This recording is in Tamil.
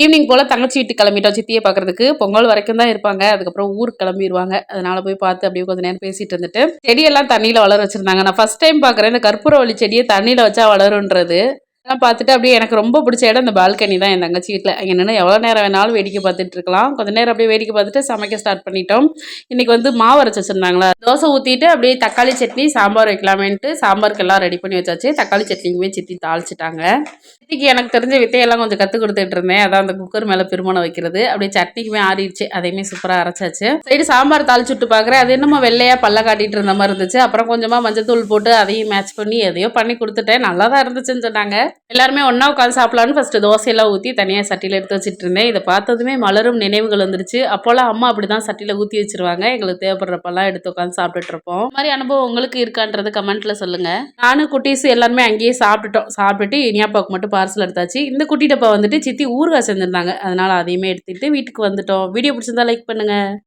ஈவினிங் போல் தங்கச்சி வீட்டுக்கு கிளம்பிட்டோம் சித்தியை பார்க்கறதுக்கு. பொங்கல் வரைக்கும் தான் இருப்பாங்க. அதுக்கப்புறம் ஊருக்கு கிளம்பிடுவாங்க. அதனால போய் பார்த்து அப்படியே கொஞ்ச நேரம் பேசிட்டு இருந்துட்டு செடியெல்லாம் தண்ணியில் வளர வச்சிருந்தாங்க. நான் ஃபர்ஸ்ட் டைம் பார்க்குறேன் இந்த கற்பூரவள்ளி செடியை தண்ணியில் வச்சா வளருன்றது. அதெல்லாம் பார்த்துட்டு அப்படியே எனக்கு ரொம்ப பிடிச்ச இடம் இந்த பால்கனி தான் என் தங்கச்சி வீட்டில். அங்கே நின்று எவ்வளோ நேரம் வேணாலும் வேடிக்கை பார்த்துட்டு இருக்கலாம். கொஞ்ச நேரம் அப்படியே வேடிக்கை பார்த்துட்டு சமைக்க ஸ்டார்ட் பண்ணிட்டோம். இன்றைக்கி வந்து மாவு அரைச்சி வச்சுருந்தாங்களா, தோசை ஊற்றிட்டு அப்படியே தக்காளி சட்னி சாம்பார் வைக்கலாமேன்ட்டு சாம்பாருக்கு எல்லாம் ரெடி பண்ணி வச்சாச்சு. தக்காளி சட்னிக்குமே சித்தி தாளிச்சிட்டாங்க. சித்திக்கு எனக்கு தெரிஞ்ச வித்தையெல்லாம் கொஞ்சம் கற்றுக் கொடுத்துட்டு இருந்தேன். அதான் அந்த குக்கர் மேலே பெருமானம் வைக்கிறது. அப்படியே சட்னிக்குமே ஆறிடுச்சு. அதையுமே சூப்பராக அரைச்சாச்சு. சைடு சாம்பார் தாளிச்சு விட்டு பார்க்குறேன். அது என்னமோ வெள்ளையாக பல்ல காட்டிட்டு இருந்த மாதிரி இருந்துச்சு. அப்புறம் கொஞ்சமாக மஞ்சத்தூள் போட்டு அதையும் மேட்ச் பண்ணி எதையோ பண்ணி கொடுத்துட்டேன். நல்லா தான் இருந்துச்சுன்னு சொன்னாங்க. எல்லாருமே ஒன்றா உட்காந்து சாப்பிடலான்னு ஃபஸ்ட்டு தோசையெல்லாம் ஊற்றி தனியாக சட்டியில் எடுத்து வச்சுட்டு இருந்தேன். இதை பார்த்ததுமே மலரும் நினைவுகள் வந்துருச்சு. அப்போல்லாம் அம்மா அப்படி தான் சட்டியில் ஊற்றி வச்சுருவாங்க. எங்களுக்கு தேவைப்படுறப்பெல்லாம் எடுத்து உட்காந்து சாப்பிட்டுட்டு இருப்போம். இந்த மாதிரி அனுபவம் உங்களுக்கு இருக்கான்றது கமெண்ட்டில் சொல்லுங்கள். நானும் குட்டீஸ் எல்லாருமே அங்கேயே சாப்பிட்டுட்டோம். சாப்பிட்டுட்டு இனியாப்பாவுக்கு மட்டும் பார்சல் எடுத்தாச்சு. இந்த குட்டி டப்பா வந்துட்டு சித்தி ஊறுகாய் செஞ்சுருந்தாங்க. அதனால் அதையுமே எடுத்துகிட்டு வீட்டுக்கு வந்துட்டோம். வீடியோ பிடிச்சிருந்தா லைக் பண்ணுங்கள்.